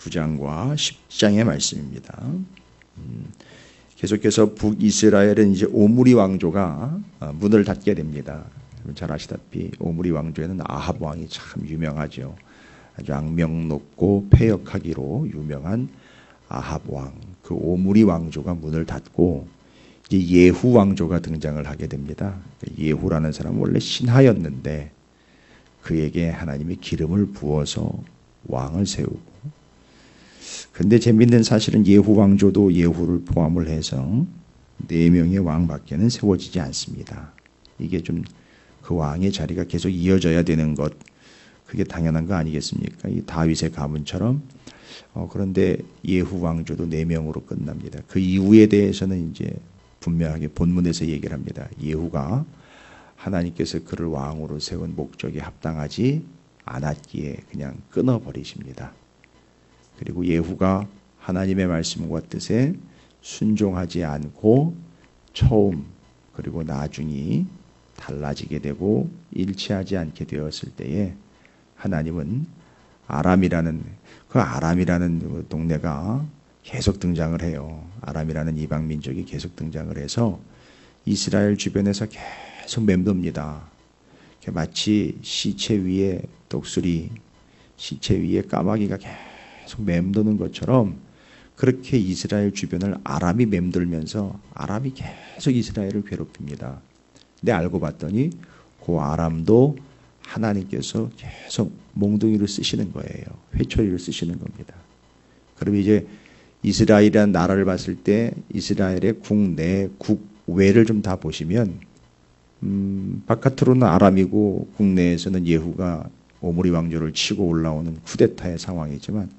9장과 10장의 말씀입니다. 계속해서 북이스라엘은 이제 오므리 왕조가 문을 닫게 됩니다. 잘 아시다시피 오므리 왕조에는 아합 왕이 참 유명하죠. 아주 악명 높고 패역하기로 유명한 아합 왕, 그 오므리 왕조가 문을 닫고 이제 예후 왕조가 등장을 하게 됩니다. 예후라는 사람은 원래 신하였는데 그에게 하나님이 기름을 부어서 왕을 세우고, 근데 재밌는 사실은 예후 왕조도 예후를 포함을 해서 4명의 왕밖에는 세워지지 않습니다. 이게 좀 그 왕의 자리가 계속 이어져야 되는 것, 그게 당연한 거 아니겠습니까? 이 다윗의 가문처럼. 그런데 예후 왕조도 4명으로 끝납니다. 그 이후에 대해서는 이제 분명하게 본문에서 얘기를 합니다. 예후가 하나님께서 그를 왕으로 세운 목적에 합당하지 않았기에 그냥 끊어버리십니다. 그리고 예후가 하나님의 말씀과 뜻에 순종하지 않고 처음 그리고 나중이 달라지게 되고 일치하지 않게 되었을 때에 하나님은 아람이라는 동네가 계속 등장을 해요. 아람이라는 이방 민족이 계속 등장을 해서 이스라엘 주변에서 계속 맴돕니다. 마치 시체 위에 독수리, 시체 위에 까마귀가 계속 맴도는 것처럼 그렇게 이스라엘 주변을 아람이 맴돌면서 아람이 계속 이스라엘을 괴롭힙니다. 근데 알고 봤더니 그 아람도 하나님께서 계속 몽둥이를 쓰시는 거예요. 회초리를 쓰시는 겁니다. 그럼 이제 이스라엘이라는 나라를 봤을 때 이스라엘의 국내, 국외를 좀 다 보시면 바깥으로는 아람이고 국내에서는 예후가 오므리 왕조를 치고 올라오는 쿠데타의 상황이지만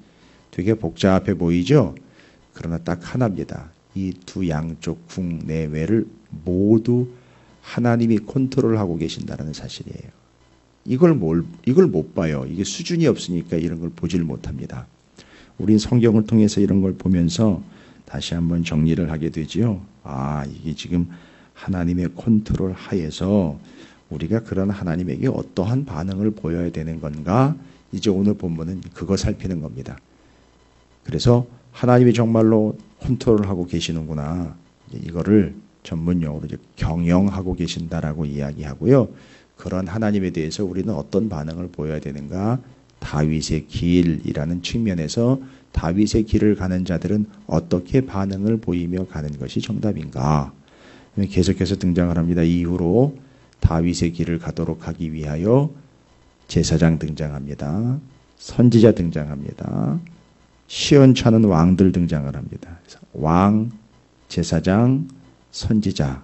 되게 복잡해 보이죠? 그러나 딱 하나입니다. 이 두 양쪽 국내외를 모두 하나님이 컨트롤하고 계신다는 사실이에요. 이걸 못 봐요. 이게 수준이 없으니까 이런 걸 보질 못합니다. 우린 성경을 통해서 이런 걸 보면서 다시 한번 정리를 하게 되지요. 이게 지금 하나님의 컨트롤 하에서 우리가 그런 하나님에게 어떠한 반응을 보여야 되는 건가? 이제 오늘 본문은 그거 살피는 겁니다. 그래서 하나님이 정말로 컨트롤을 하고 계시는구나. 이거를 전문용어로 이제 경영하고 계신다라고 이야기하고요. 그런 하나님에 대해서 우리는 어떤 반응을 보여야 되는가? 다윗의 길이라는 측면에서 다윗의 길을 가는 자들은 어떻게 반응을 보이며 가는 것이 정답인가? 계속해서 등장을 합니다. 이후로 다윗의 길을 가도록 하기 위하여 제사장 등장합니다. 선지자 등장합니다. 시원찮은 왕들 등장을 합니다. 왕, 제사장, 선지자,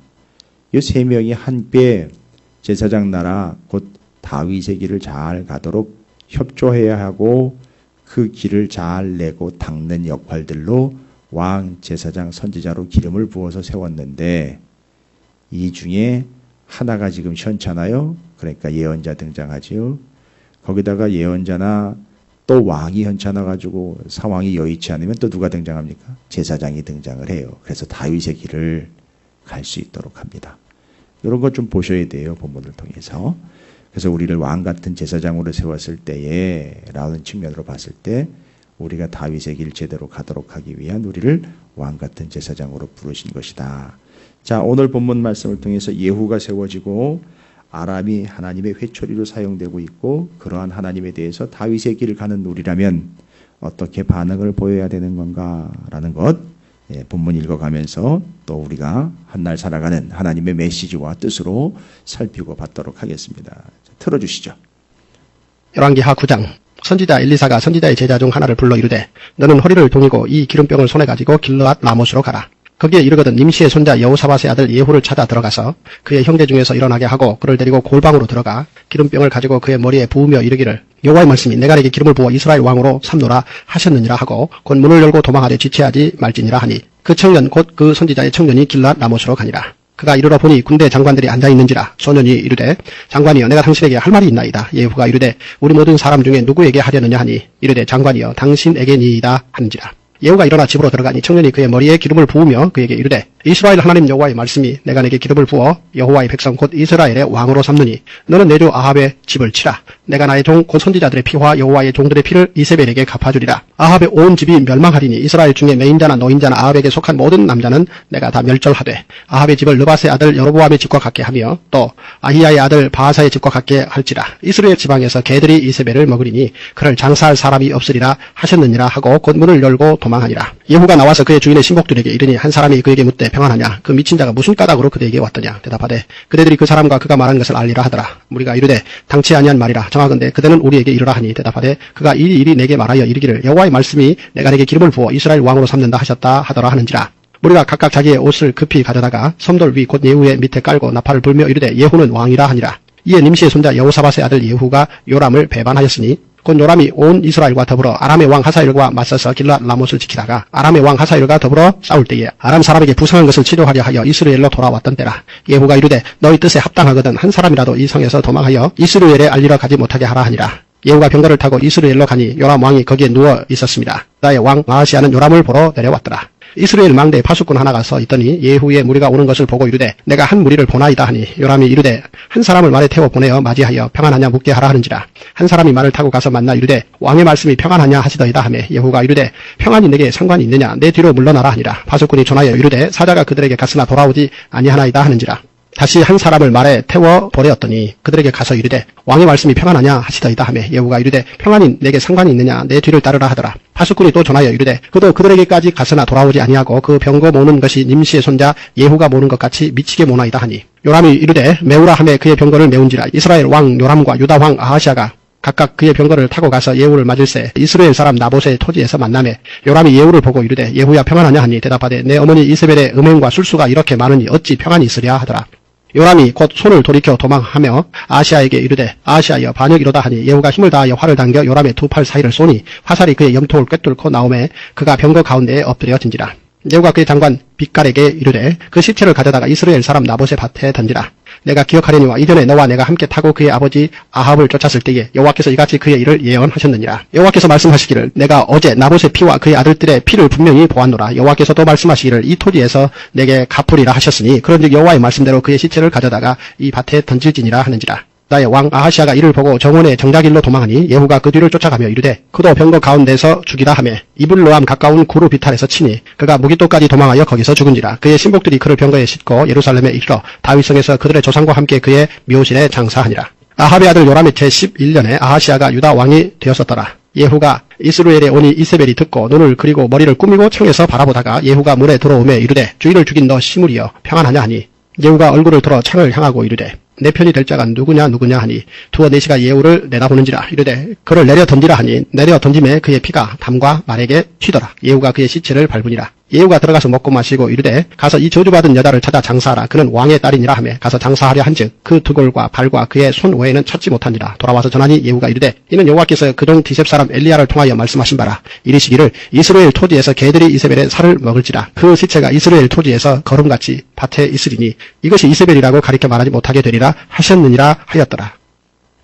이 3명이 한배 제사장 나라 곧 다윗의 길을 잘 가도록 협조해야 하고 그 길을 잘 내고 닦는 역할들로 왕, 제사장, 선지자로 기름을 부어서 세웠는데 이 중에 하나가 지금 현찮아요. 그러니까 예언자 등장하지요. 거기다가 예언자나 또 왕이 현찮아가지고 상황이 여의치 않으면 또 누가 등장합니까? 제사장이 등장을 해요. 그래서 다윗의 길을 갈 수 있도록 합니다. 이런 것 좀 보셔야 돼요. 본문을 통해서. 그래서 우리를 왕 같은 제사장으로 세웠을 때에 라는 측면으로 봤을 때 우리가 다윗의 길 제대로 가도록 하기 위한 우리를 왕 같은 제사장으로 부르신 것이다. 자, 오늘 본문 말씀을 통해서 예후가 세워지고 아람이 하나님의 회초리로 사용되고 있고 그러한 하나님에 대해서 다윗의 길을 가는 우리라면 어떻게 반응을 보여야 되는 건가라는 것 본문 읽어가면서 또 우리가 한날 살아가는 하나님의 메시지와 뜻으로 살피고 받도록 하겠습니다. 자, 틀어주시죠. 열왕기하 9장. 선지자 엘리사가 선지자의 제자 중 하나를 불러 이르되 너는 허리를 동이고 이 기름병을 손에 가지고 길르앗 라못으로 가라. 거기에 이르거든 nim시의 손자 여호사밧의 아들 예후를 찾아 들어가서 그의 형제 중에서 일어나게 하고 그를 데리고 골방으로 들어가 기름병을 가지고 그의 머리에 부으며 이르기를 여호와의 말씀이 내가 내게 기름을 부어 이스라엘 왕으로 삼노라 하셨느니라 하고 곧 문을 열고 도망하되 지체하지 말지니라 하니 그 청년 곧 그 선지자의 청년이 길르앗 라못으로 가니라. 그가 이르러 보니 군대 장관들이 앉아있는지라. 소년이 이르되 장관이여 내가 당신에게 할 말이 있나이다. 예후가 이르되 우리 모든 사람 중에 누구에게 하려느냐 하니 이르되 장관이여 당신에게니이다 하는지라. 예후가 일어나 집으로 들어가니 청년이 그의 머리에 기름을 부으며 그에게 이르되 이스라엘 하나님 여호와의 말씀이 내가 내게 기름을 부어 여호와의 백성 곧 이스라엘의 왕으로 삼느니 너는 내 주 아합의 집을 치라. 내가 나의 종 곧 선지자들의 피와 여호와의 종들의 피를 이세벨에게 갚아주리라. 아합의 온 집이 멸망하리니 이스라엘 중에 매인자나 노인자나 아합에게 속한 모든 남자는 내가 다 멸절하되 아합의 집을 느밧의 아들 여로보암의 집과 같게 하며 또 아히야의 아들 바하사의 집과 같게 할지라. 이스라엘 지방에서 개들이 이세벨을 먹으리니 그를 장사할 사람이 없으리라 하셨느니라 하고 곧 문을 열고 도망하니라. 예후가 나와서 그의 주인의 신복들에게 이르니 한 사람이 그에게 묻되 평안하냐. 그 미친 자가 무슨 까닭으로 그대에게 왔더냐. 대답하되 그대들이 그 사람과 그가 말한 것을 알리라 하더라. 우리가 이르되 당치 아니한 말이라. 정하건대 그대는 우리에게 이르라 하니 대답하되 그가 이 일이 내게 말하여 이르기를 여호와의 말씀이 내가 내게 기름을 부어 이스라엘 왕으로 삼는다 하셨다 하더라 하는지라. 무리가 각각 자기의 옷을 급히 가져다가 섬돌 위 곧 예후의 밑에 깔고 나팔을 불며 이르되 예후는 왕이라 하니라. 이에 님시의 손자 여호사밧의 아들 예후가 요람을 배반하였으니 곧 요람이 온 이스라엘과 더불어 아람의 왕 하사엘과 맞서서 길르앗 라못을 지키다가 아람의 왕 하사엘과 더불어 싸울 때에 아람 사람에게 부상한 것을 치료하려 하여 이스라엘로 돌아왔던 때라. 예후가 이르되 너희 뜻에 합당하거든 한 사람이라도 이 성에서 도망하여 이스라엘에 알리러 가지 못하게 하라 하니라. 예후가 병거를 타고 이스라엘로 가니 요람 왕이 거기에 누워 있었습니다. 나의 왕 아하시아는 요람을 보러 내려왔더라. 이스라엘 망대에 파수꾼 하나가 서 있더니 예후의 무리가 오는 것을 보고 이르되 내가 한 무리를 보나이다 하니 요람이 이르되 한 사람을 말에 태워 보내어 맞이하여 평안하냐 묻게 하라 하는지라. 한 사람이 말을 타고 가서 만나 이르되 왕의 말씀이 평안하냐 하시더이다 하매 예후가 이르되 평안이 내게 상관이 있느냐 내 뒤로 물러나라 하니라. 파수꾼이 전하여 이르되 사자가 그들에게 갔으나 돌아오지 아니하나이다 하는지라. 다시 한 사람을 말에 태워 보내었더니 그들에게 가서 이르되 왕의 말씀이 평안하냐 하시더이다 하매 예후가 이르되 평안이 내게 상관이 있느냐 내 뒤를 따르라 하더라. 파수꾼이 또 전하여 이르되 그도 그들에게까지 갔으나 돌아오지 아니하고 그 병거 모는 것이 님시의 손자 예후가 모는 것 같이 미치게 모나이다 하니 요람이 이르되 메우라 하매 그의 병거를 메운지라. 이스라엘 왕 요람과 유다 왕 아하시아가 각각 그의 병거를 타고 가서 예후를 맞을새 이스라엘 사람 나봇의 토지에서 만나매 요람이 예후를 보고 이르되 예후야 평안하냐 하니 대답하되 내 어머니 이세벨의 음행과 술수가 이렇게 많으니 어찌 평안이 있으랴 하더라. 요람이 곧 손을 돌이켜 도망하며 아하시아에게 이르되 아하시아여 반역이로다 하니 예후가 힘을 다하여 활을 당겨 요람의 두 팔 사이를 쏘니 화살이 그의 염통을 꿰뚫고 나오매 그가 병거 가운데에 엎드려진지라. 예후가 그의 장관 빗갈에게 이르되 그 시체를 가져다가 이스라엘 사람 나봇의 밭에 던지라. 내가 기억하려니와 이전에 너와 내가 함께 타고 그의 아버지 아합을 쫓았을 때에 여호와께서 이같이 그의 일을 예언하셨느니라. 여호와께서 말씀하시기를 내가 어제 나봇의 피와 그의 아들들의 피를 분명히 보았노라. 여호와께서도 말씀하시기를 이 토지에서 내게 갚으리라 하셨으니 그런즉 여호와의 말씀대로 그의 시체를 가져다가 이 밭에 던질지니라 하는지라. 나의 왕 아하시아가 이를 보고 정원의 정자길로 도망하니 예후가 그 뒤를 쫓아가며 이르되 그도 병거 가운데서 죽이라 하매 이블로암 가까운 구루 비탈에서 치니 그가 무기토까지 도망하여 거기서 죽은지라. 그의 신복들이 그를 병거에 싣고 예루살렘에 이르러 다윗성에서 그들의 조상과 함께 그의 묘실에 장사하니라. 아합의 아들 요람의 제11년에 아하시아가 유다 왕이 되었었더라. 예후가 이스라엘에 오니 이세벨이 듣고 눈을 그리고 머리를 꾸미고 청에서 바라보다가 예후가 문에 들어오매 이르되 주인을 죽인 너 시므리여 평안하냐 하니 예후가 얼굴을 들어 창을 향하고 이르되 내 편이 될 자가 누구냐 하니 두어 내시가 예후를 내다보는지라. 이르되 그를 내려 던지라 하니 내려 던짐에 그의 피가 담과 말에게 튀더라. 예후가 그의 시체를 밟으니라. 예후가 들어가서 먹고 마시고 이르되 가서 이 저주받은 여자를 찾아 장사하라. 그는 왕의 딸이니라 하매 가서 장사하려 한즉 그 두골과 발과 그의 손 외에는 찾지 못하니라. 돌아와서 전하니 예후가 이르되 이는 여호와께서 그종 디셉 사람 엘리야를 통하여 말씀하신 바라. 이르시기를 이스라엘 토지에서 개들이 이세벨의 살을 먹을지라. 그 시체가 이스라엘 토지에서 거름같이 밭에 있으리니 이것이 이세벨이라고 가리켜 말하지 못하게 되리라 하셨느니라 하였더라.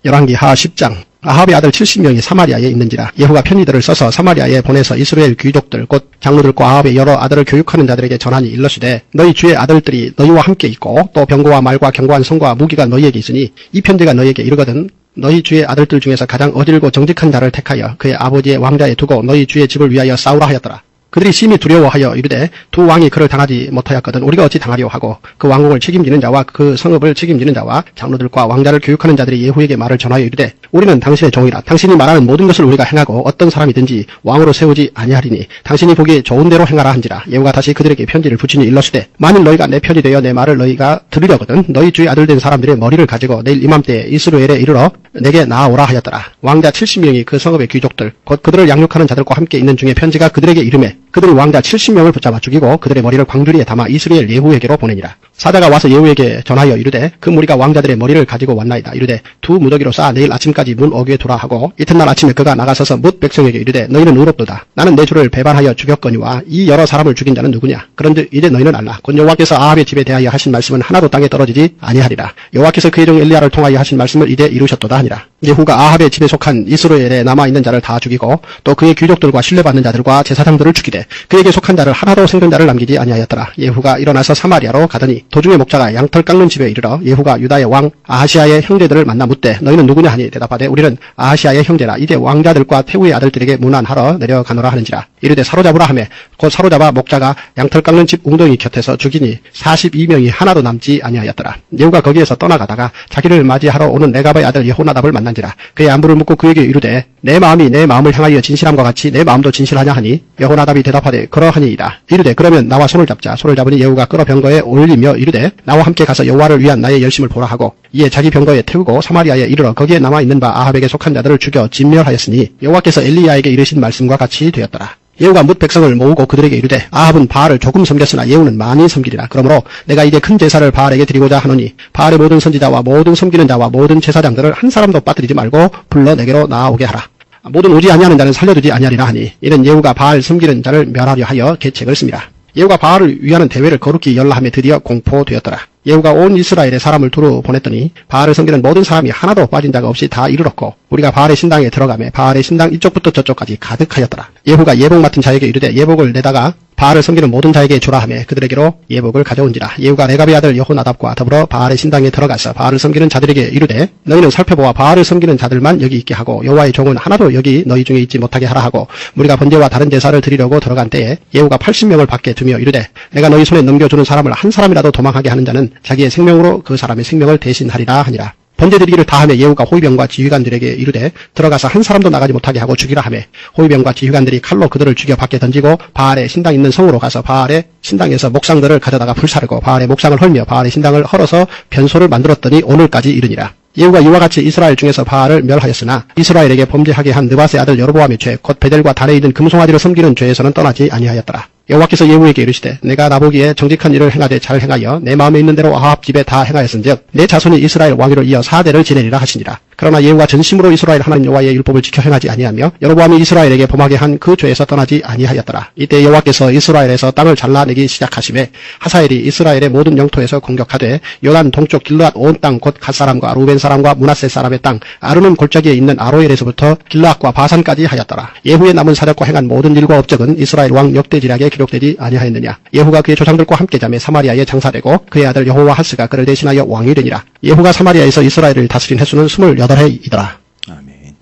열왕기하 10장. 아합의 아들 70명이 사마리아에 있는지라. 예후가 편지들을 써서 사마리아에 보내서 이스라엘 귀족들 곧 장로들과 아합의 여러 아들을 교육하는 자들에게 전하니 일러시되 너희 주의 아들들이 너희와 함께 있고 또 병거와 말과 견고한 성과 무기가 너희에게 있으니 이 편지가 너희에게 이르거든 너희 주의 아들들 중에서 가장 어질고 정직한 자를 택하여 그의 아버지의 왕좌에 두고 너희 주의 집을 위하여 싸우라 하였더라. 그들이 심히 두려워하여 이르되 두 왕이 그를 당하지 못하였거든 우리가 어찌 당하려 하고 그 왕국을 책임지는 자와 그 성읍을 책임지는 자와 장로들과 왕자를 교육하는 자들이 예후에게 말을 전하여 이르되 우리는 당신의 종이라. 당신이 말하는 모든 것을 우리가 행하고 어떤 사람이든지 왕으로 세우지 아니하리니 당신이 보기에 좋은 대로 행하라 한지라. 예후가 다시 그들에게 편지를 붙이니 일러시되 만일 너희가 내 편이 되어 내 말을 너희가 들으려거든 너희 주의 아들 된 사람들의 머리를 가지고 내일 이맘때에 이스라엘에 이르러 내게 나아오라 하였더라. 왕자 70명이 그 성읍의 귀족들 곧 그들을 양육하는 자들과 함께 있는 중에 편지가 그들에게 이르매 그들이 왕자 70명을 붙잡아 죽이고 그들의 머리를 광주리에 담아 이스라엘 예후에게로 보내니라. 사자가 와서 예후에게 전하여 이르되 그 무리가 왕자들의 머리를 가지고 왔나이다. 이르되 두 무더기로 쌓아 내일 아침까지 문 어귀에 두라 하고 이튿날 아침에 그가 나가서서 뭇 백성에게 이르되 너희는 의롭도다. 나는 내 주를 배반하여 죽였거니와 이 여러 사람을 죽인 자는 누구냐. 그런즉 이제 너희는 알라. 곧 여호와께서 아합의 집에 대하여 하신 말씀은 하나도 땅에 떨어지지 아니하리라. 여호와께서 그의 종 엘리야를 통하여 하신 말씀을 이제 이루셨도다 하니라. 예후가 아합의 집에 속한 이스라엘에 남아있는 자를 다 죽이고 또 그의 귀족들과 신뢰받는 자들과 제사장들을 죽이되 그에게 속한 자를 하나도 생존자를 남기지 아니하였더라. 예후가 일어나서 사마리아로 가더니 도중에 목자가 양털 깎는 집에 이르러 예후가 유다의 왕 아하시아의 형제들을 만나 묻되 너희는 누구냐 하니 대답하되 우리는 아하시아의 형제라. 이제 왕자들과 태후의 아들들에게 문안하러 내려가노라 하는지라. 이르되 사로잡으라 하매 곧 사로잡아 목자가 양털 깎는 집 웅덩이 곁에서 죽이니 42명이 하나도 남지 아니하였더라. 예후가 거기에서 떠나가다가 자기를 맞이하러 오는 레갑의 아들 예호나답을 만난지라. 그의 안부를 묻고 그에게 이르되 내 마음이 내 마음을 향하여 진실함과 같이 내 마음도 진실하냐 하니 예호나답이 대답하되 그러하니이다. 이르되 그러면 나와 손을 잡자. 손을 잡으니 예후가 끌어 병거에 올리며 이르되 나와 함께 가서 여호와를 위한 나의 열심을 보라 하고 이에 자기 병거에 태우고 사마리아에 이르러 거기에 남아있는 바 아합에게 속한 자들을 죽여 진멸하였으니 여호와께서 엘리야에게 이르신 말씀과 같이 되었더라. 예후가 뭇 백성을 모으고 그들에게 이르되 아합은 바알을 조금 섬겼으나 예후는 많이 섬기리라. 그러므로 내가 이제 큰 제사를 바알에게 드리고자 하노니 바알의 모든 선지자와 모든 섬기는 자와 모든 제사장들을 한 사람도 빠뜨리지 말고 불러 내게로 나아오게 하라. 모든 오지 아니하는 자는 살려두지 아니하리라 하니 이는 예후가 바알 섬기는 자를 멸하려 하여 계책을 씁니다. 예후가 바알을 위하는 대회를 거룩히 열라함에 드디어 공포되었더라. 예후가 온 이스라엘에 사람을 두루 보냈더니 바알을 섬기는 모든 사람이 하나도 빠진 자가 없이 다 이르렀고 우리가 바알의 신당에 들어가매 바알의 신당 이쪽부터 저쪽까지 가득하였더라. 예후가 예복 맡은 자에게 이르되 예복을 내다가 바알을 섬기는 모든 자에게 주라 하매 그들에게로 예복을 가져온지라. 예후가 레갑의 아들 여호나답과 더불어 바알의 신당에 들어가서 바알을 섬기는 자들에게 이르되 너희는 살펴보아 바알을 섬기는 자들만 여기 있게 하고 여호와의 종은 하나도 여기 너희 중에 있지 못하게 하라 하고 우리가 번제와 다른 제사를 드리려고 들어간 때에 예후가 80명을 밖에 두며 이르되 내가 너희 손에 넘겨주는 사람을 한 사람이라도 도망하게 하는 자는 자기의 생명으로 그 사람의 생명을 대신하리라 하니라. 번제드리기를 다하며 예후가 호위병과 지휘관들에게 이르되 들어가서 한 사람도 나가지 못하게 하고 죽이라 하매 호위병과 지휘관들이 칼로 그들을 죽여 밖에 던지고 바알의 신당 있는 성으로 가서 바알의 신당에서 목상들을 가져다가 불사르고 바알의 목상을 헐며 바알의 신당을 헐어서 변소를 만들었더니 오늘까지 이르니라. 예후가 이와 같이 이스라엘 중에서 바알을 멸하였으나 이스라엘에게 범죄하게 한 느밧의 아들 여로보암의 죄 곧 베델과 단에 있는 금송아지를 섬기는 죄에서는 떠나지 아니하였더라. 여호와께서 예후에게 이르시되 내가 나보기에 정직한 일을 행하되 잘 행하여 내 마음에 있는 대로 아합 집에 다 행하였은즉 내 자손이 이스라엘 왕위를 이어 4대를 지내리라 하시니라. 그러나 예후가 전심으로 이스라엘 하나님 여호와의 율법을 지켜 행하지 아니하며 여로보암이 이스라엘에게 범하게 한 그 죄에서 떠나지 아니하였더라. 이때 여호와께서 이스라엘에서 땅을 잘라내기 시작하시매 하사엘이 이스라엘의 모든 영토에서 공격하되 요단 동쪽 길르앗 온 땅 곧 갓사람과 루벤 사람과 므낫세 사람의 땅 아르논 골짜기에 있는 아로엘에서부터 길르앗과 바산까지 하였더라. 예후의 남은 사력과 행한 모든 일과 업적은 이스라엘 왕 역대지략에 기록되지 아니하였느냐. 예후가 그의 조상들과 함께 잠에 사마리아에 장사되고 그의 아들 여호와하스가 그를 대신하여 왕이 되니라. 예후가 사마리아에서 이스라엘을 다스린 횟수는 28해이더라. 아멘.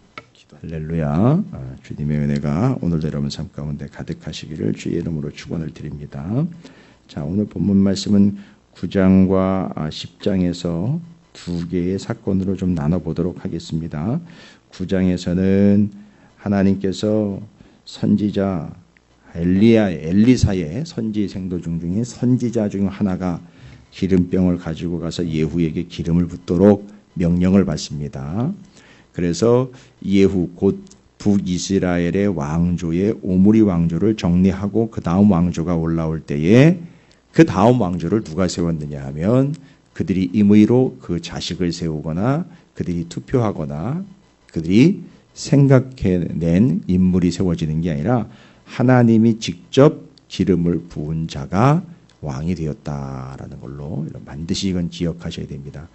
할렐루야. 주님의 은혜가 오늘도 여러분 삶 가운데 가득하시기를 주의 이름으로 축원을 드립니다. 자, 오늘 본문 말씀은 9장과 10장에서 두 개의 사건으로 좀 나눠보도록 하겠습니다. 9장에서는 하나님께서 선지자 엘리사의 선지 생도중 중에 선지자 중 하나가 기름병을 가지고 가서 예후에게 기름을 붓도록 명령을 받습니다. 그래서 예후 곧 북이스라엘의 왕조의 오므리 왕조를 정리하고 그 다음 왕조가 올라올 때에 그 다음 왕조를 누가 세웠느냐 하면 그들이 임의로 그 자식을 세우거나 그들이 투표하거나 그들이 생각해낸 인물이 세워지는 게 아니라 하나님이 직접 기름을 부은 자가 왕이 되었다라는 걸로 반드시 이건 기억하셔야 됩니다.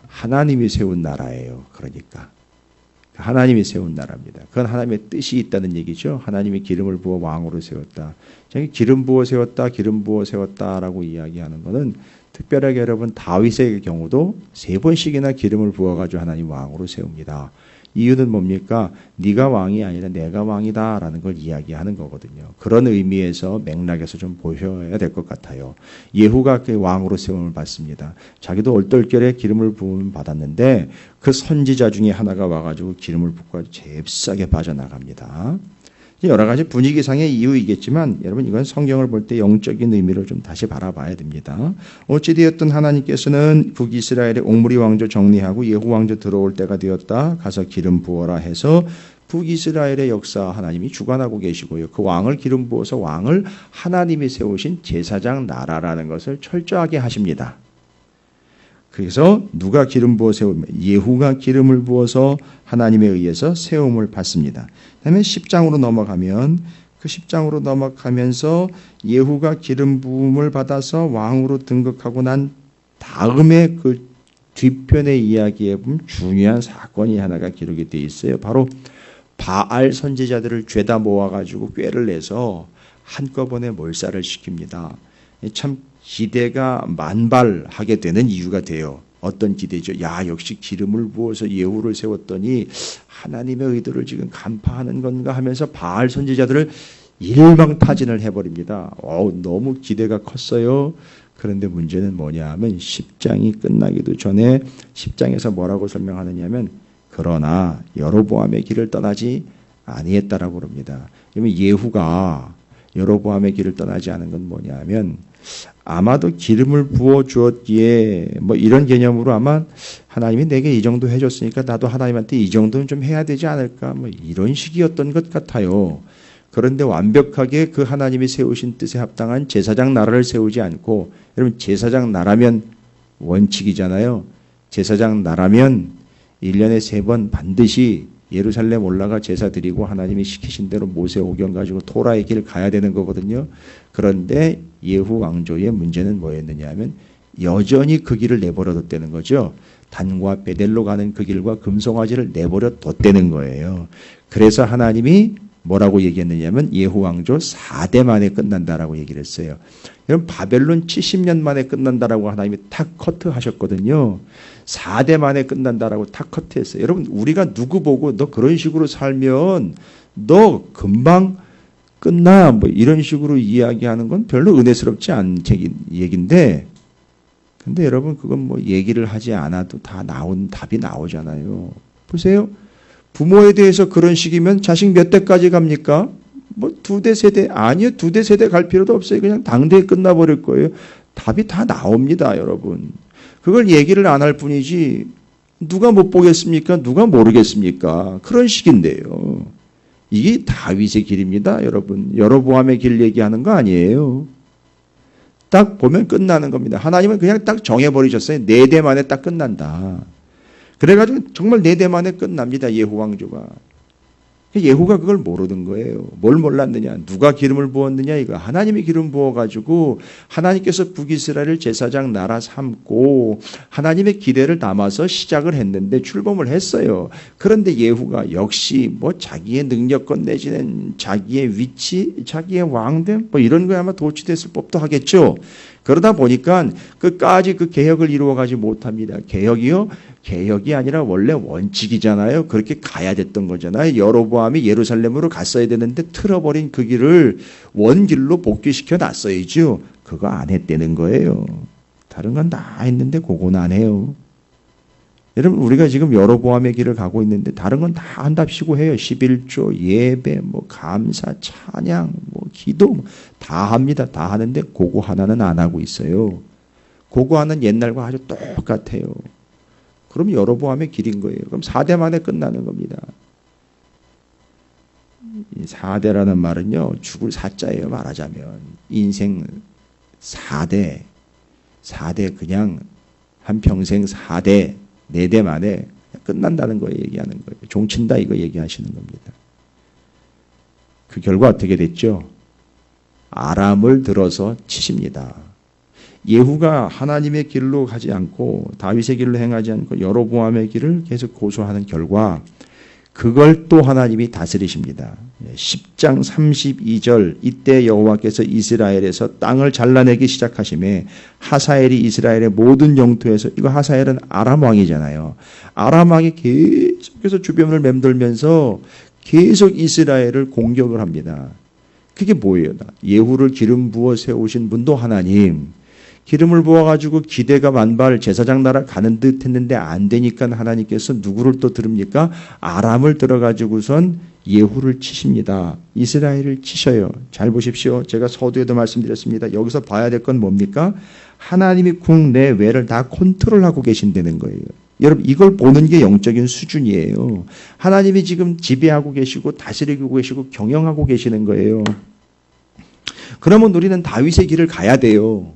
하나님이 세운 나라예요. 그러니까 하나님이 세운 나라입니다. 그건 하나님의 뜻이 있다는 얘기죠. 하나님이 기름을 부어 왕으로 세웠다. 기름 부어 세웠다, 기름 부어 세웠다라고 이야기하는 것은 특별하게 여러분 다윗의 경우도 3번씩이나 기름을 부어가지고 하나님 왕으로 세웁니다. 이유는 뭡니까? 네가 왕이 아니라 내가 왕이다라는 걸 이야기하는 거거든요. 그런 의미에서 맥락에서 좀 보셔야 될 것 같아요. 예후가 그 왕으로 세움을 받습니다. 자기도 얼떨결에 기름을 부음을 받았는데 그 선지자 중에 하나가 와가지고 기름을 붓고 잽싸게 빠져나갑니다. 여러 가지 분위기상의 이유이겠지만 여러분 이건 성경을 볼 때 영적인 의미로 좀 다시 바라봐야 됩니다. 어찌되었든 하나님께서는 북이스라엘의 옥므리 왕조 정리하고 예후 왕조 들어올 때가 되었다. 가서 기름 부어라 해서 북이스라엘의 역사 하나님이 주관하고 계시고요. 그 왕을 기름 부어서 왕을 하나님이 세우신 제사장 나라라는 것을 철저하게 하십니다. 그래서 누가 기름 부어 세우면 예후가 기름을 부어서 하나님에 의해서 세움을 받습니다. 그다음에 10장으로 넘어가면 그 10장으로 넘어가면서 예후가 기름 부음을 받아서 왕으로 등극하고 난 다음에 그 뒤편의 이야기에 보면 중요한 사건이 하나가 기록이 되어 있어요. 바로 바알 선지자들을 죄다 모아가지고 꾀를 내서 한꺼번에 몰살을 시킵니다. 참 기대가 만발하게 되는 이유가 돼요. 어떤 기대죠? 야, 역시 기름을 부어서 예후를 세웠더니 하나님의 의도를 지금 간파하는 건가 하면서 바알 선지자들을 일망타진을 해버립니다. 너무 기대가 컸어요. 그런데 문제는 뭐냐 하면 10장이 끝나기도 전에 10장에서 뭐라고 설명하느냐면 그러나 여로보암의 길을 떠나지 아니했다라고 그럽니다. 그러면 예후가 여로보암의 길을 떠나지 않은 건 뭐냐면 아마도 기름을 부어 주었기에 뭐 이런 개념으로 아마 하나님이 내게 이 정도 해줬으니까 나도 하나님한테 이 정도는 좀 해야 되지 않을까 뭐 이런 식이었던 것 같아요. 그런데 완벽하게 그 하나님이 세우신 뜻에 합당한 제사장 나라를 세우지 않고 여러분 제사장 나라면 원칙이잖아요. 제사장 나라면 1년에 3번 반드시 예루살렘 올라가 제사 드리고 하나님이 시키신 대로 모세 오경 가지고 토라의 길 가야 되는 거거든요. 그런데 예후 왕조의 문제는 뭐였느냐 하면 여전히 그 길을 내버려 뒀다는 거죠. 단과 베델로 가는 그 길과 금송아지를 내버려 뒀다는 거예요. 그래서 하나님이 뭐라고 얘기했느냐면 예후 왕조 4대 만에 끝난다라고 얘기를 했어요. 여러분 바벨론 70년 만에 끝난다라고 하나님이 탁 커트하셨거든요. 4대 만에 끝난다라고 탁 커트했어요. 여러분 우리가 누구 보고 너 그런 식으로 살면 너 금방 끝나 뭐 이런 식으로 이야기하는 건 별로 은혜스럽지 않은 얘기인데 근데 여러분 그건 뭐 얘기를 하지 않아도 다 나온 답이 나오잖아요. 보세요. 부모에 대해서 그런 식이면 자식 몇 대까지 갑니까? 뭐 2대, 3대 아니요. 2대, 3대 갈 필요도 없어요. 그냥 당대에 끝나버릴 거예요. 답이 다 나옵니다. 여러분. 그걸 얘기를 안 할 뿐이지 누가 못 보겠습니까? 누가 모르겠습니까? 그런 식인데요. 이게 다윗의 길입니다. 여러분. 여로보암의 길 얘기하는 거 아니에요. 딱 보면 끝나는 겁니다. 하나님은 그냥 딱 정해버리셨어요. 4대 만에 딱 끝난다. 그래가지고 정말 4대 만에 끝납니다. 예후 왕조가. 예후가 그걸 모르는 거예요. 뭘 몰랐느냐. 누가 기름을 부었느냐. 이거 하나님이 기름 부어가지고 하나님께서 북이스라엘을 제사장 나라 삼고 하나님의 기대를 담아서 시작을 했는데 출범을 했어요. 그런데 예후가 역시 뭐 자기의 능력껏 내지는 자기의 위치, 자기의 왕됨 뭐 이런 거에 아마 도취됐을 법도 하겠죠. 그러다 보니까 끝까지 그 개혁을 이루어가지 못합니다. 개혁이요? 개혁이 아니라 원래 원칙이잖아요. 그렇게 가야 됐던 거잖아요. 여로보암이 예루살렘으로 갔어야 되는데 틀어버린 그 길을 원길로 복귀시켜 놨어야죠. 그거 안 했다는 거예요. 다른 건 다 했는데 그건 안 해요. 여러분 우리가 지금 여로보암의 길을 가고 있는데 다른 건 다 한답시고 해요. 11조, 예배, 뭐 감사, 찬양, 뭐 기도 다 합니다. 다 하는데 그거 하나는 안 하고 있어요. 그거 하는 옛날과 아주 똑같아요. 그럼 여로보암의 길인 거예요. 그럼 4대 만에 끝나는 겁니다. 이 4대라는 말은요. 죽을 4자예요. 말하자면. 인생 4대 그냥 한평생 4대 4대 만에 끝난다는 거 얘기하는 거예요. 종친다 이거 얘기하시는 겁니다. 그 결과 어떻게 됐죠? 아람을 들어서 치십니다. 예후가 하나님의 길로 가지 않고 다윗의 길로 행하지 않고 여로보암의 길을 계속 고수하는 결과 그걸 또 하나님이 다스리십니다. 10장 32절 이때 여호와께서 이스라엘에서 땅을 잘라내기 시작하심에 하사엘이 이스라엘의 모든 영토에서 이거 하사엘은 아람 왕이잖아요. 아람 왕이 계속해서 주변을 맴돌면서 계속 이스라엘을 공격을 합니다. 그게 뭐예요? 예후를 기름 부어 세우신 분도 하나님. 기름을 부어가지고 기대가 만발 제사장 나라 가는 듯 했는데 안 되니까 하나님께서 누구를 또 들읍니까? 아람을 들어가지고선 예후를 치십니다. 이스라엘을 치셔요. 잘 보십시오. 제가 서두에도 말씀드렸습니다. 여기서 봐야 될 건 뭡니까? 하나님이 국내 외를 다 컨트롤하고 계신다는 거예요. 여러분 이걸 보는 게 영적인 수준이에요. 하나님이 지금 지배하고 계시고 다스리고 계시고 경영하고 계시는 거예요. 그러면 우리는 다윗의 길을 가야 돼요.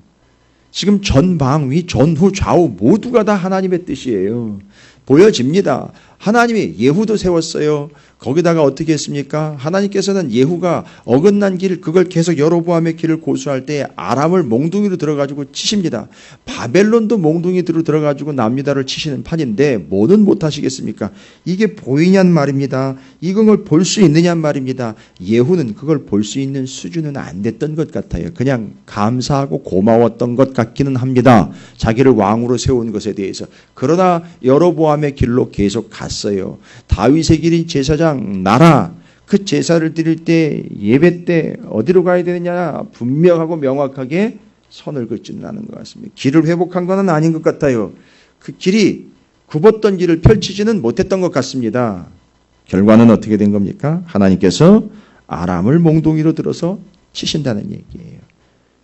지금 전방 위 전후 좌우 모두가 다 하나님의 뜻이에요. 보여집니다. 하나님이 예후도 세웠어요. 거기다가 어떻게 했습니까? 하나님께서는 예후가 어긋난 길, 그걸 계속 여로보암의 길을 고수할 때 아람을 몽둥이로 들어가지고 치십니다. 바벨론도 몽둥이로 들어가지고 남유다를 치시는 판인데 뭐는 못하시겠습니까? 이게 보이냔 말입니다. 이걸 볼 수 있느냔 말입니다. 예후는 그걸 볼 수 있는 수준은 안 됐던 것 같아요. 그냥 감사하고 고마웠던 것 같기는 합니다. 자기를 왕으로 세운 것에 대해서. 그러나 여로보암의 길로 계속 갔어요. 다윗의 길이 제사장 나라, 그 제사를 드릴 때 예배 때 어디로 가야 되느냐 분명하고 명확하게 선을 긋지는 않은 것 같습니다. 길을 회복한 건 아닌 것 같아요. 그 길이 굽었던 길을 펼치지는 못했던 것 같습니다. 결과는 어떻게 된 겁니까? 하나님께서 아람을 몽둥이로 들어서 치신다는 얘기예요.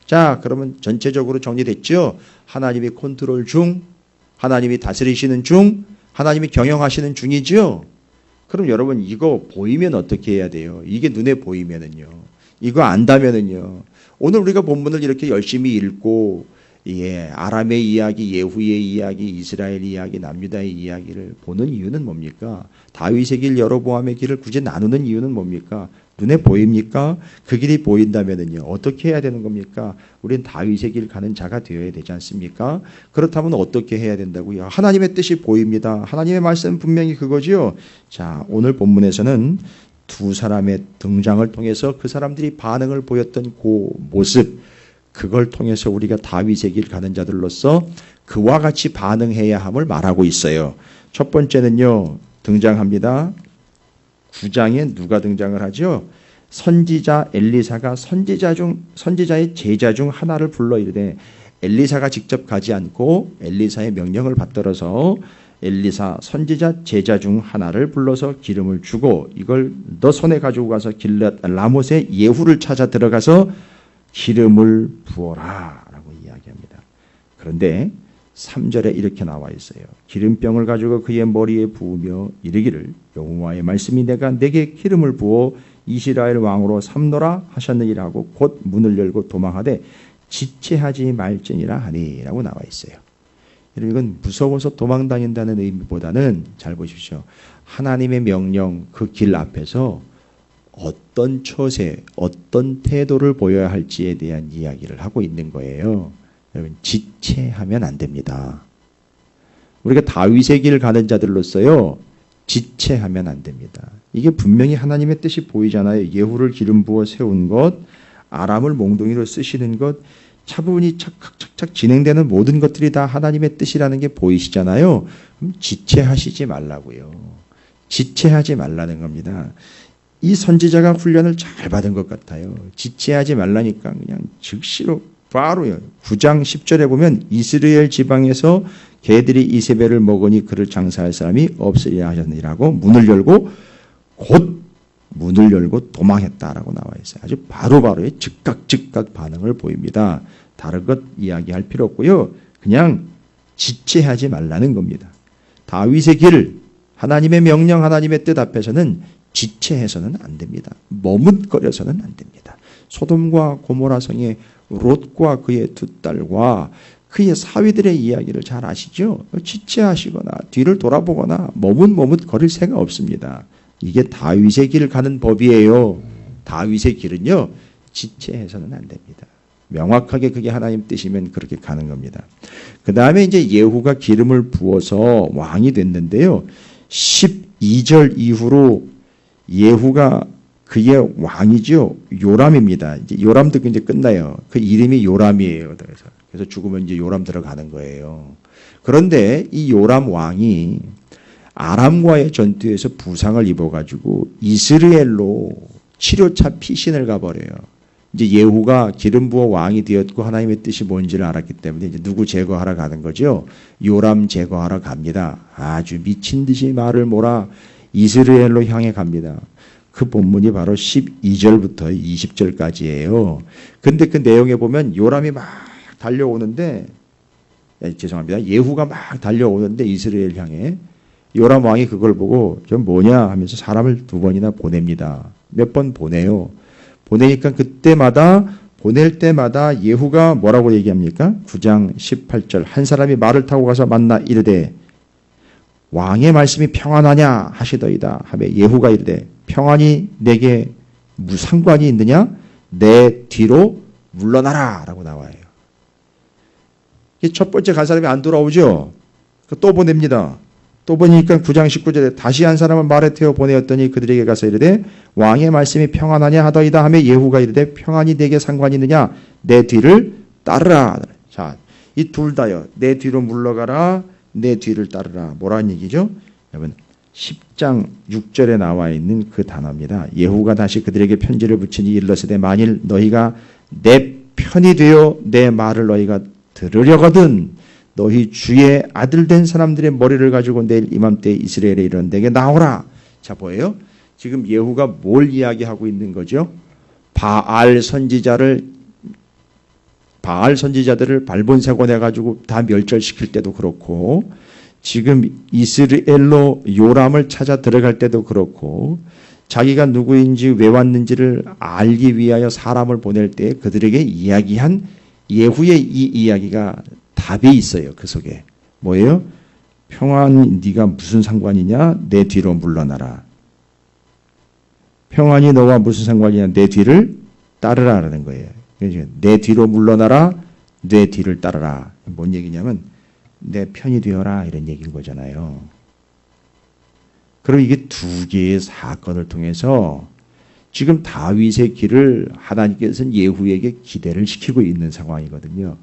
자, 그러면 전체적으로 정리됐죠? 하나님이 컨트롤 중, 하나님이 다스리시는 중, 하나님이 경영하시는 중이죠? 그럼 여러분 이거 보이면 어떻게 해야 돼요? 이게 눈에 보이면은요. 이거 안다면은요. 오늘 우리가 본문을 이렇게 열심히 읽고 아람의 이야기, 예후의 이야기, 이스라엘 이야기, 남유다의 이야기를 보는 이유는 뭡니까? 다윗의 길, 여로보암의 길을 굳이 나누는 이유는 뭡니까? 눈에 보입니까? 그 길이 보인다면은요. 어떻게 해야 되는 겁니까? 우린 다윗의 길 가는 자가 되어야 되지 않습니까? 그렇다면 어떻게 해야 된다고요? 하나님의 뜻이 보입니다. 하나님의 말씀은 분명히 그거죠. 자, 오늘 본문에서는 두 사람의 등장을 통해서 그 사람들이 반응을 보였던 그 모습, 그걸 통해서 우리가 다윗의 길 가는 자들로서 그와 같이 반응해야 함을 말하고 있어요. 첫 번째는요. 등장합니다. 9장에 누가 등장을 하죠? 선지자 엘리사가 선지자의 제자 중 하나를 불러 이르되, 엘리사가 직접 가지 않고 엘리사의 명령을 받들어서 엘리사 선지자 제자 중 하나를 불러서 기름을 주고 이걸 너 손에 가지고 가서 길앗 라못의 예후를 찾아 들어가서 기름을 부어라 라고 이야기합니다. 그런데 3절에 이렇게 나와 있어요. 기름병을 가지고 그의 머리에 부으며 이르기를 여호와의 말씀이 내게 기름을 부어 이스라엘 왕으로 삼노라 하셨느니라 하고 곧 문을 열고 도망하되 지체하지 말지니라 하니 라고 나와 있어요. 여러분 이건 무서워서 도망다닌다는 의미보다는 잘 보십시오. 하나님의 명령 그 길 앞에서 어떤 처세, 어떤 태도를 보여야 할지에 대한 이야기를 하고 있는 거예요. 여러분 지체하면 안 됩니다. 우리가 다윗의 길 가는 자들로서요. 지체하면 안 됩니다. 이게 분명히 하나님의 뜻이 보이잖아요. 예후를 기름 부어 세운 것, 아람을 몽둥이로 쓰시는 것, 차분히 착착착착 진행되는 모든 것들이 다 하나님의 뜻이라는 게 보이시잖아요. 그럼 지체하시지 말라고요. 지체하지 말라는 겁니다. 이 선지자가 훈련을 잘 받은 것 같아요. 지체하지 말라니까 그냥 즉시로 바로요. 9장 10절에 보면 이스라엘 지방에서 개들이 이세벨을 먹으니 그를 장사할 사람이 없으리라 하셨느니라고 문을 열고 곧 문을 열고 도망했다라고 나와 있어요. 아주 바로바로의 즉각 반응을 보입니다. 다른 것 이야기할 필요 없고요. 그냥 지체하지 말라는 겁니다. 다윗의 길, 하나님의 명령, 하나님의 뜻 앞에서는 지체해서는 안 됩니다. 머뭇거려서는 안 됩니다. 소돔과 고모라 성의 롯과 그의 두 딸과 그의 사위들의 이야기를 잘 아시죠? 지체하시거나 뒤를 돌아보거나 머뭇거릴 새가 없습니다. 이게 다윗의 길을 가는 법이에요. 다윗의 길은요. 지체해서는 안 됩니다. 명확하게 그게 하나님 뜻이면 그렇게 가는 겁니다. 그 다음에 이제 예후가 기름을 부어서 왕이 됐는데요. 12절 이후로 예후가 그의 왕이죠. 요람입니다. 이제 요람도 이제 끝나요. 그 이름이 요람이에요. 그래서 죽으면 이제 요람 들어가는 거예요. 그런데 이 요람 왕이 아람과의 전투에서 부상을 입어가지고 이스라엘로 치료차 피신을 가버려요. 이제 예후가 기름 부어 왕이 되었고 하나님의 뜻이 뭔지를 알았기 때문에 이제 누구 제거하러 가는 거죠? 요람 제거하러 갑니다. 아주 미친 듯이 말을 몰아 이스라엘로 향해 갑니다. 그 본문이 바로 12절부터 20절까지예요. 근데 그 내용에 보면 요람이 막 달려오는데 죄송합니다. 예후가 막 달려오는데 이스라엘 향해 요람 왕이 그걸 보고 저 뭐냐 하면서 사람을 2번이나 보냅니다. 몇 번 보내요. 보내니까 보낼 때마다 예후가 뭐라고 얘기합니까? 9장 18절 한 사람이 말을 타고 가서 만나 이르되 왕의 말씀이 평안하냐 하시더이다 하며 예후가 이르되 평안이 내게 무슨 상관이 있느냐? 내 뒤로 물러나라 라고 나와요. 첫 번째 간 사람이 안 돌아오죠. 또 보냅니다. 또 보니까 9장 19절에 다시 한 사람을 말에 태워 보내었더니 그들에게 가서 이르되 왕의 말씀이 평안하냐 하더이다 하며 예후가 이르되 평안이 내게 상관이 있느냐? 내 뒤를 따르라. 자, 이 둘 다요. 내 뒤로 물러가라. 내 뒤를 따르라. 뭐라는 얘기죠? 여러분 10장 6절에 나와 있는 그 단어입니다. 예후가 다시 그들에게 편지를 붙이니 일러스되 만일 너희가 내 편이 되어 내 말을 너희가 들으려거든 너희 주의 아들 된 사람들의 머리를 가지고 내일 이맘때 이스라엘에 이르는 내게 나오라. 자, 뭐예요? 지금 예후가 뭘 이야기하고 있는 거죠? 바알 선지자들을 발본색원 해가지고 다 멸절시킬 때도 그렇고 지금 이스라엘로 요람을 찾아 들어갈 때도 그렇고 자기가 누구인지 왜 왔는지를 알기 위하여 사람을 보낼 때 그들에게 이야기한 예후의 이 이야기가 답이 있어요. 그 속에. 뭐예요? 평안이 네가 무슨 상관이냐? 내 뒤로 물러나라. 평안이 너와 무슨 상관이냐? 내 뒤를 따르라라는 거예요. 내 뒤로 물러나라. 내 뒤를 따르라. 뭔 얘기냐면 내 편이 되어라 이런 얘기인 거잖아요. 그럼 이게 두 개의 사건을 통해서 지금 다윗의 길을 하나님께서는 예후에게 기대를 시키고 있는 상황이거든요.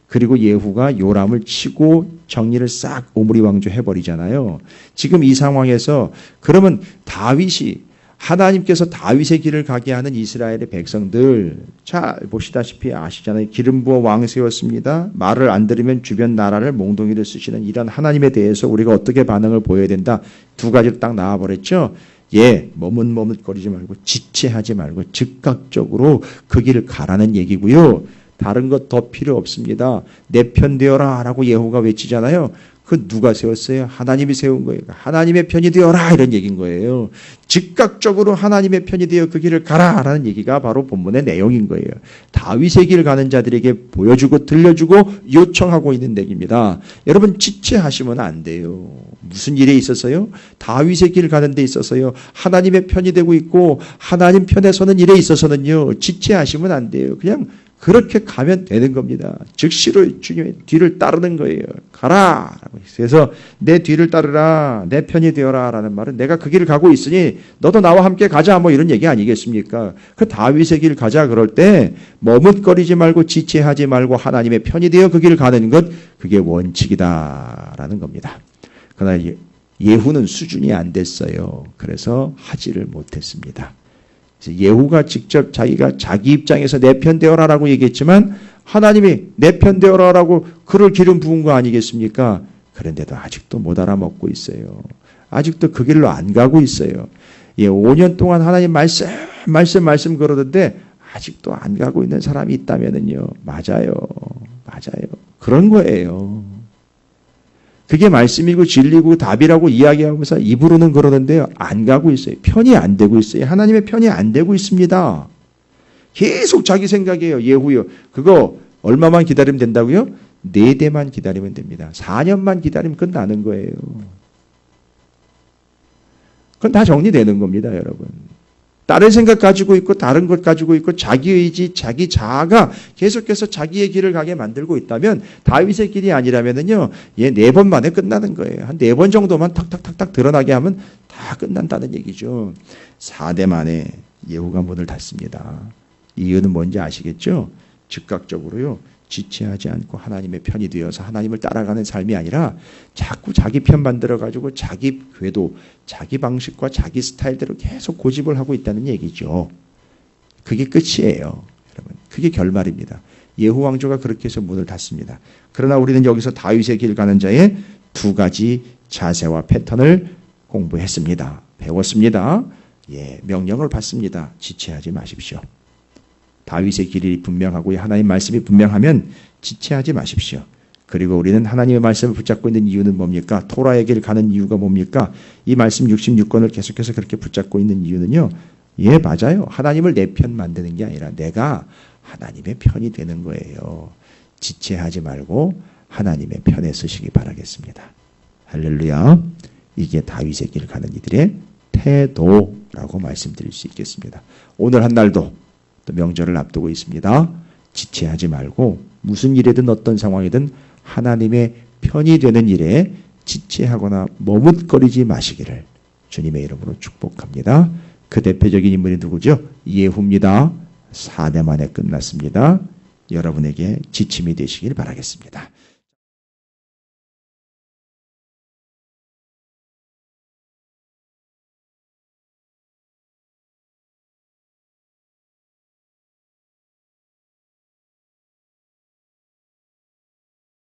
그리고 예후가 요람을 치고 정리를 싹 오므리 왕조 해버리잖아요. 지금 이 상황에서 그러면 다윗이 하나님께서 다윗의 길을 가게 하는 이스라엘의 백성들 자 보시다시피 아시잖아요. 기름 부어 왕 세웠습니다. 말을 안 들으면 주변 나라를 몽둥이를 쓰시는 이런 하나님에 대해서 우리가 어떻게 반응을 보여야 된다. 두 가지로 딱 나와버렸죠. 예, 머뭇머뭇거리지 말고 지체하지 말고 즉각적으로 그 길을 가라는 얘기고요. 다른 것 더 필요 없습니다. 내 편 되어라 라고 예후가 외치잖아요. 그 누가 세웠어요? 하나님이 세운 거예요. 하나님의 편이 되어라 이런 얘기인 거예요. 즉각적으로 하나님의 편이 되어 그 길을 가라라는 얘기가 바로 본문의 내용인 거예요. 다윗의 길 가는 자들에게 보여주고 들려주고 요청하고 있는 얘기입니다. 여러분 지체하시면 안 돼요. 무슨 일에 있어서요? 다윗의 길 가는 데 있어서요. 하나님의 편이 되고 있고 하나님 편에 서는 일에 있어서는요. 지체하시면 안 돼요. 그냥 그렇게 가면 되는 겁니다. 즉시로 주님의 뒤를 따르는 거예요. 가라. 그래서 내 뒤를 따르라. 내 편이 되어라. 라는 말은 내가 그 길을 가고 있으니 너도 나와 함께 가자. 뭐 이런 얘기 아니겠습니까? 그 다윗의 길 가자 그럴 때 머뭇거리지 말고 지체하지 말고 하나님의 편이 되어 그 길을 가는 것 그게 원칙이다라는 겁니다. 그러나 예후는 수준이 안 됐어요. 그래서 하지를 못했습니다. 예후가 직접 자기가 자기 입장에서 내 편 되어라라고 얘기했지만 하나님이 내 편 되어라라고 그를 기름 부은 거 아니겠습니까? 그런데도 아직도 못 알아먹고 있어요. 아직도 그 길로 안 가고 있어요. 5년 동안 하나님 말씀 그러던데 아직도 안 가고 있는 사람이 있다면은요. 맞아요. 그런 거예요. 그게 말씀이고 진리고 답이라고 이야기하면서 입으로는 그러는데요. 안 가고 있어요. 편이 안 되고 있어요. 하나님의 편이 안 되고 있습니다. 계속 자기 생각이에요. 예후요. 그거 얼마만 기다리면 된다고요? 4대만 기다리면 됩니다. 4년만 기다리면 끝나는 거예요. 그건 다 정리되는 겁니다, 여러분. 다른 생각 가지고 있고 다른 것 가지고 있고 자기 의지, 자기 자아가 계속해서 자기의 길을 가게 만들고 있다면 다윗의 길이 아니라면은요, 4번 만에 끝나는 거예요. 한 4번 정도만 탁탁탁탁 드러나게 하면 다 끝난다는 얘기죠. 4대 만에 예후가 문을 닫습니다. 이유는 뭔지 아시겠죠? 즉각적으로요. 지체하지 않고 하나님의 편이 되어서 하나님을 따라가는 삶이 아니라 자꾸 자기 편 만들어가지고 자기 궤도, 자기 방식과 자기 스타일대로 계속 고집을 하고 있다는 얘기죠. 그게 끝이에요. 여러분, 그게 결말입니다. 예후 왕조가 그렇게 해서 문을 닫습니다. 그러나 우리는 여기서 다윗의 길 가는 자의 2가지 자세와 패턴을 공부했습니다. 배웠습니다. 명령을 받습니다. 지체하지 마십시오. 다윗의 길이 분명하고 하나님의 말씀이 분명하면 지체하지 마십시오. 그리고 우리는 하나님의 말씀을 붙잡고 있는 이유는 뭡니까? 토라의 길 가는 이유가 뭡니까? 이 말씀 66권을 계속해서 그렇게 붙잡고 있는 이유는요. 맞아요. 하나님을 내 편 만드는 게 아니라 내가 하나님의 편이 되는 거예요. 지체하지 말고 하나님의 편에 서시기 바라겠습니다. 할렐루야. 이게 다윗의 길 가는 이들의 태도라고 말씀드릴 수 있겠습니다. 오늘 한 날도 또 명절을 앞두고 있습니다. 지체하지 말고 무슨 일이든 어떤 상황이든 하나님의 편이 되는 일에 지체하거나 머뭇거리지 마시기를 주님의 이름으로 축복합니다. 그 대표적인 인물이 누구죠? 예후입니다. 4년 만에 끝났습니다. 여러분에게 지침이 되시길 바라겠습니다.